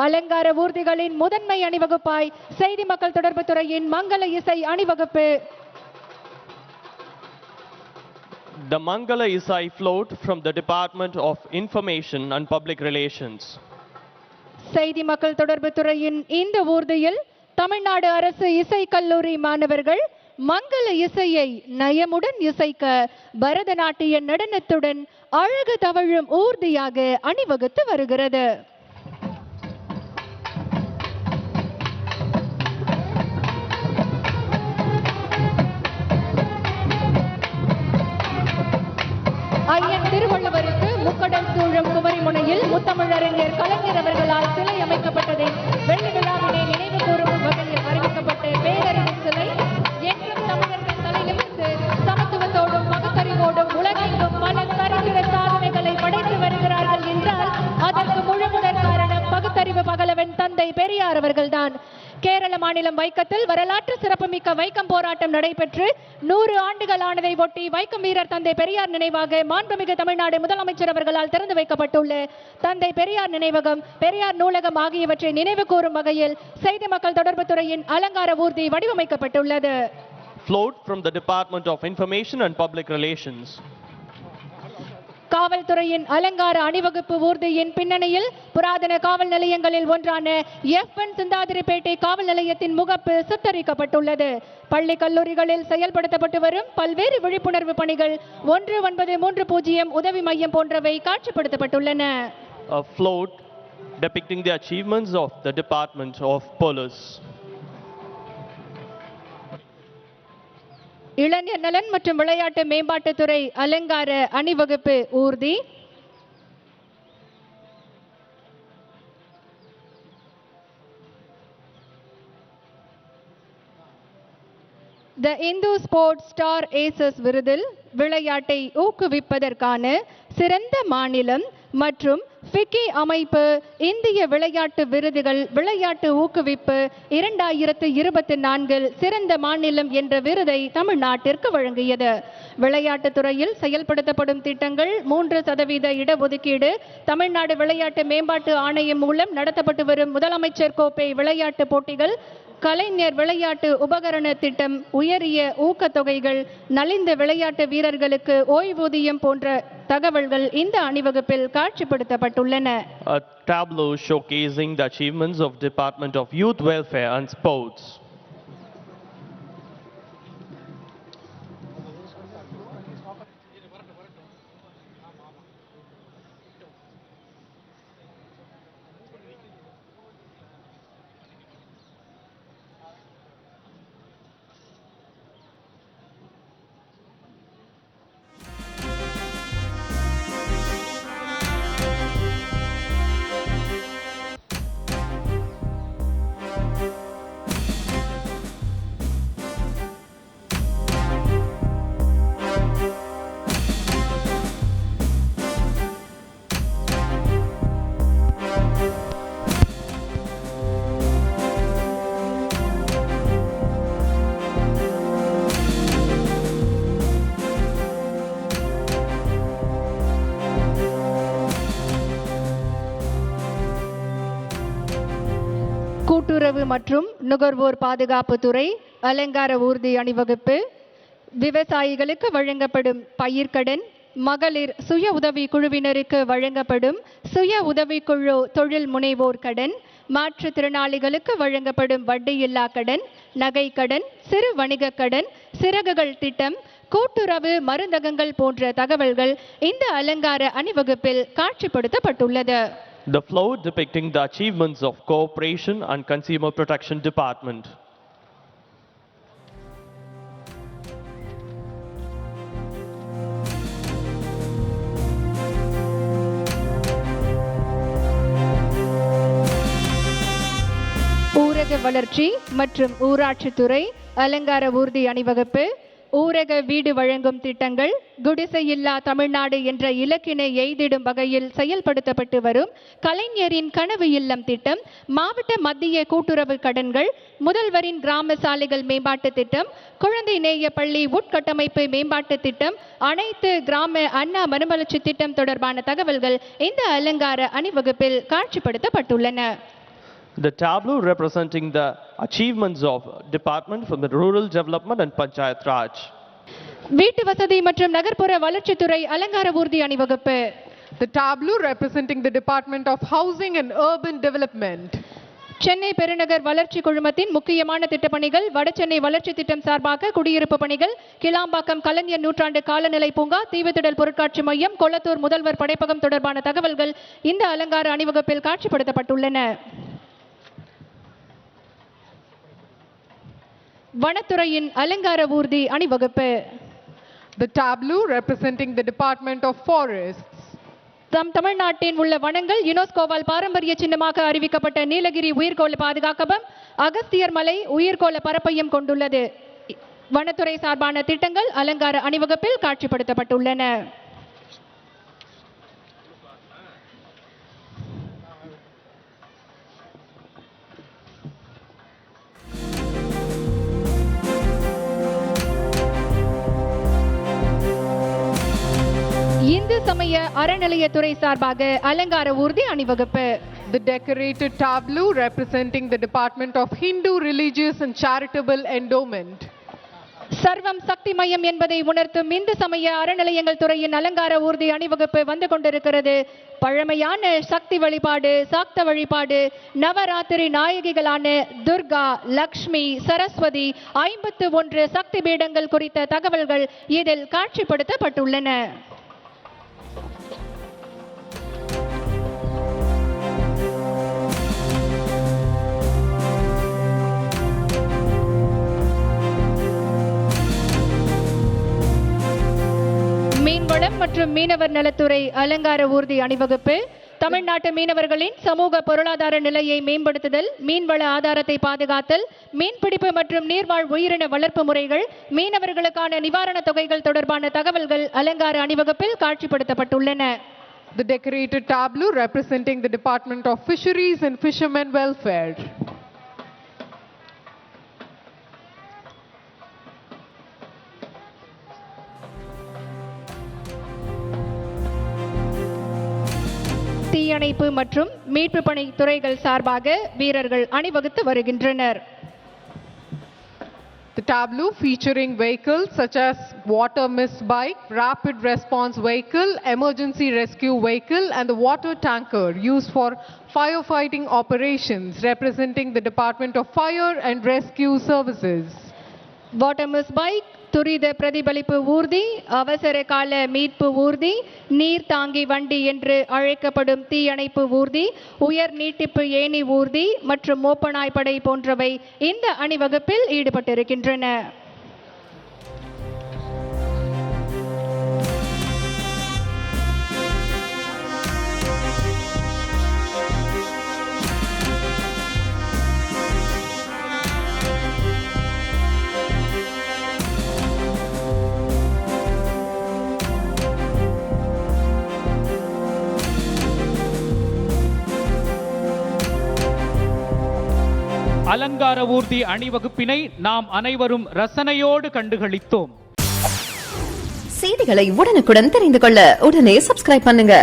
அலங்கார ஊர்திகளின் முதன்மை அணிவகுப்பாய் செய்தி மக்கள் தொடர்பு துறையின் மங்கள இசை அணிவகுப்பு. The Mangala Isai float from the Department of Information and Public Relations. செய்தி மக்கள் தொடர்பு துறையின் இந்த ஊர்தியில் தமிழ்நாடு அரசு இசை கல்லூரி மாணவர்கள் மங்கள இசையை நயமுடன் இசைக்க பரதநாட்டிய நடனத்துடன் அழகு தவழும் ஊர்தியாக அணிவகுத்து வருகிறது. ஐயன் திருவள்ளுவருக்கு முக்கடல் சூழும் குமரி முனையில் முத்தமிழறிஞர் கலைஞர் அவர்களால் சிலை அமைக்கப்பட்டதை வெள்ளி விழாவினை நினைவு கூறும் வகையில் அறிவிக்கப்பட்ட பேரறிவு சிலை என்றும் தமிழர்கள் தலையிலிருந்து சமத்துவத்தோடும் பகுத்தறிவோடும் உலகெங்கும் பல சரித்திர சாதனைகளை படைத்து வருகிறார்கள் என்றால் அதற்கு முழுமுதற் காரணம் பகுத்தறிவு பகலவன் தந்தை பெரியார் அவர்கள்தான். கேரள மாநிலம் வைக்கத்தில் வரலாற்று சிறப்புமிக்க வைக்கம் போராட்டம் நடைபெற்று 100 ஆண்டுகள் ஆனதை ஒட்டி வைக்கம் வீரர் தந்தை பெரியார் நினைவாக மாண்புமிகு தமிழ்நாடு முதலமைச்சர் அவர்களால் திறந்து வைக்கப்பட்டுள்ள தந்தை பெரியார் நினைவகம், பெரியார் நூலகம் ஆகியவற்றை நினைவு கூறும் வகையில் செய்தி மக்கள் தொடர்பு துறையின் அலங்கார ஊர்தி வடிவமைக்கப்பட்டுள்ளது. Float from the Department of Information and Public Relations. காவல்துறையின் அலங்கார அணிவகுப்பு ஊர்தியின் பின்னணியில் புராதன காவல் நிலையங்களில் ஒன்றான எஃப்.என். சிந்தாதிரிப்பேட்டை காவல் நிலையத்தின் முகப்பு சித்தரிக்கப்பட்டுள்ளது. பள்ளி கல்லூரிகளில் செயல்படுத்தப்பட்டு வரும் பல்வேறு விழிப்புணர்வு பணிகள் 1930 உதவி மையம் போன்றவை காட்சிப்படுத்தப்பட்டுள்ளன. A float depicting the achievements of the Department of Police. இளைஞர் நலன் மற்றும் விளையாட்டு மேம்பாட்டுத்துறை அலங்கார அணிவகுப்பு ஊர்தி. தி இந்து ஸ்போர்ட்ஸ் ஸ்டார் ஏசஸ் விருதில் விளையாட்டை ஊக்குவிப்பதற்கான சிறந்த மாநிலம் மற்றும் ஃபிக்கி அமைப்பு இந்திய விளையாட்டு விருதுகள் விளையாட்டு ஊக்குவிப்பு 2024 சிறந்த மாநிலம் என்ற விருதை தமிழ்நாட்டிற்கு வழங்கியது. விளையாட்டுத் துறையில் செயல்படுத்தப்படும் திட்டங்கள் 3% இடஒதுக்கீடு, தமிழ்நாடு விளையாட்டு மேம்பாட்டு ஆணையம் மூலம் நடத்தப்பட்டு வரும் முதலமைச்சர் கோப்பை விளையாட்டு போட்டிகள், கலைஞர் விளையாட்டு உபகரண திட்டம், உயரிய ஊக்கத்தொகைகள், நலிந்த விளையாட்டு வீரர்களுக்கு ஓய்வூதியம் போன்ற தகவல்கள் இந்த அணிவகுப்பில் காட்சிப்படுத்தப்பட்டுள்ளன. A tableau showcasing the achievements of Department of Youth Welfare and Sports. கூட்டுறவு மற்றும் நுகர்வோர் பாதுகாப்பு துறை அலங்கார ஊர்தி அணிவகுப்பு. விவசாயிகளுக்கு வழங்கப்படும் பயிர்க்கடன், மகளிர் சுய உதவி குழுவினருக்கு வழங்கப்படும் சுய உதவிக்குழு தொழில் முனைவோர் கடன், மாற்றுத்திறனாளிகளுக்கு வழங்கப்படும் வட்டியில்லா கடன், நகை கடன், சிறு வணிக கடன், சிறகுகள் திட்டம், கூட்டுறவு மருந்தகங்கள் போன்ற தகவல்கள் இந்த அலங்கார அணிவகுப்பில் காட்சிப்படுத்தப்பட்டுள்ளது. The float depicting the achievements of Cooperation and Consumer Protection Department. ஊரக வளர்ச்சி மற்றும் ஊராட்சித்துறை அலங்கார ஊர்தி அணிவகுப்பு. ஊரக வீடு வழங்கும் திட்டங்கள் குடிசையில்லா தமிழ்நாடு என்ற இலக்கினை எய்திடும் வகையில் செயல்படுத்தப்பட்டு வரும் கலைஞரின் கனவு இல்லம் திட்டம், மாவட்ட மத்திய கூட்டுறவு கடன்கள், முதல்வரின் கிராம சாலைகள் மேம்பாட்டு திட்டம், குழந்தை நேய பள்ளி உட்கட்டமைப்பு மேம்பாட்டு திட்டம், அனைத்து கிராம அண்ணா மறுமலர்ச்சி திட்டம் தொடர்பான தகவல்கள் இந்த அலங்கார அணிவகுப்பில் காட்சிப்படுத்தப்பட்டுள்ளன. The tableau representing the achievements of Department from the Rural Development and Panchayat Raj. வீட்டு வசதி மற்றும் நகர்ப்புற வளர்ச்சித்துறை அலங்கார ஊர்தி அணிவகுப்பு. The tableau representing the Department of Housing and Urban Development. Chennai பெருநகர் வளர்ச்சி குழுமத்தின் முக்கியமான திட்டப்பணிகள், வடசென்னை வளர்ச்சி திட்டம் சார்பாக குடியிருப்பு பணிகள், கிளாம்பாக்கம் கலைஞர் நூற்றாண்டு காலநிலை பூங்கா, தீவுத்திடல் பொருட்காட்சி மையம், கொளத்தூர் முதல்வர் படைப்பகம் தொடர்பான தகவல்கள் இந்த அலங்கார அணிவகுப்பில் காட்சிப்படுத்தப்பட்டுள்ளன. வனத்துறையின் அலங்கார ஊர்தி அணிவகுப்பு. The tableau representing the Department of Forests. தமிழ்நாட்டின் உள்ள வனங்கள் யுனெஸ்கோவால் பாரம்பரிய சின்னமாக அறிவிக்கப்பட்ட நீலகிரி உயிர்கோள பாதுகாப்பகம் அகஸ்தியர் மலை உயிர்கோள பரப்பையும் கொண்டுள்ளது. வனத்துறை சார்பான திட்டங்கள் அலங்கார அணிவகுப்பில் காட்சிப்படுத்தப்பட்டுள்ளன. இந்து சமய அறநிலையத்துறை சார்பாக அலங்கார ஊர்தி அணிவகுப்பு. The decorated tableau representing the Department of Hindu Religious and Charitable Endowment. சர்வம் சக்தி மையம் என்பதை உணர்த்தும் இந்து சமய அறநிலையங்கள் துறையின் அலங்கார ஊர்தி அணிவகுப்பு வந்து கொண்டிருக்கிறது. பழமையான சக்தி வழிபாடு, சாக்த வழிபாடு, நவராத்திரி நாயகிகளான துர்கா, லக்ஷ்மி, சரஸ்வதி, 51 சக்தி பீடங்கள் குறித்த தகவல்கள் இதில் காட்சிப்படுத்தப்பட்டுள்ளன. மீன்வளம் மற்றும் மீனவர் நலத்துறை அலங்கார ஊர்தி அணிவகுப்பு. தமிழ்நாட்டு மீனவர்களின் சமூக பொருளாதார நிலையை மேம்படுத்துதல், மீன்வள ஆதாரத்தை பாதுகாத்தல், மீன்பிடிப்பு மற்றும் நீர்வாழ் உயிரின வளர்ப்பு முறைகள், மீனவர்களுக்கான நிவாரண தொகைகள் தொடர்பான தகவல்கள் அலங்கார அணிவகுப்பில் காட்சிப்படுத்தப்பட்டுள்ளன. The decorated tableau representing the Department of Fisheries and Fishermen Welfare. தீயணைப்பு மற்றும் மீட்பு பணி துறைகள் சார்பாக வீரர்கள் அணிவகுத்து வருகின்றனர். The tableau featuring vehicles such as water mist bike, rapid response vehicle, emergency rescue vehicle and the water tanker used for firefighting operations representing the Department of Fire and Rescue Services. Water miss bike, துரித பிரதிபலிப்பு ஊர்தி, அவசர கால மீட்பு ஊர்தி, நீர் தாங்கி வண்டி என்று அழைக்கப்படும் தீயணைப்பு ஊர்தி, உயர் நீட்டிப்பு ஏணி ஊர்தி மற்றும் மோப்பநாய்ப்படை போன்றவை இந்த அணிவகுப்பில் ஈடுபட்டிருக்கின்றன. அலங்கார ஊர்தி அணிவகுப்பினை நாம் அனைவரும் ரசனையோடு கண்டுகளித்தோம். செய்திகளை உடனுக்குடன் தெரிந்து கொள்ள உடனே சப்ஸ்கிரைப் பண்ணுங்க.